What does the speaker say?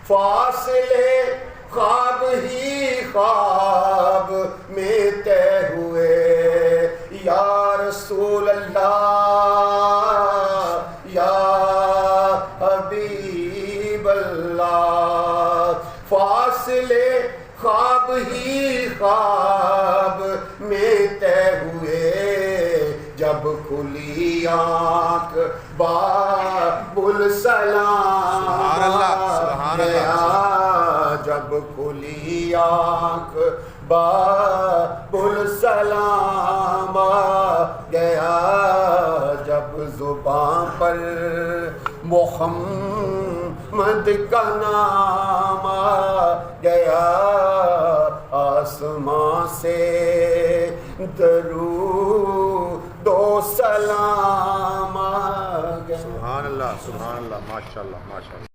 فاصلے خواب ہی خواب میں طے ہوئے یا رسول اللہ یا حبیب اللہ. فاصلے خواب ہی خواب میں طے ہوئے جب کھلی آنکھ باب السلام گیا. جب کھلی آنکھ باب السلام گیا. جب زبان پر محمد کا نام گیا. آسمان سے درود و سلام گیا. سبحان اللہ سبحان اللہ، ماشاء اللہ ماشاء اللہ.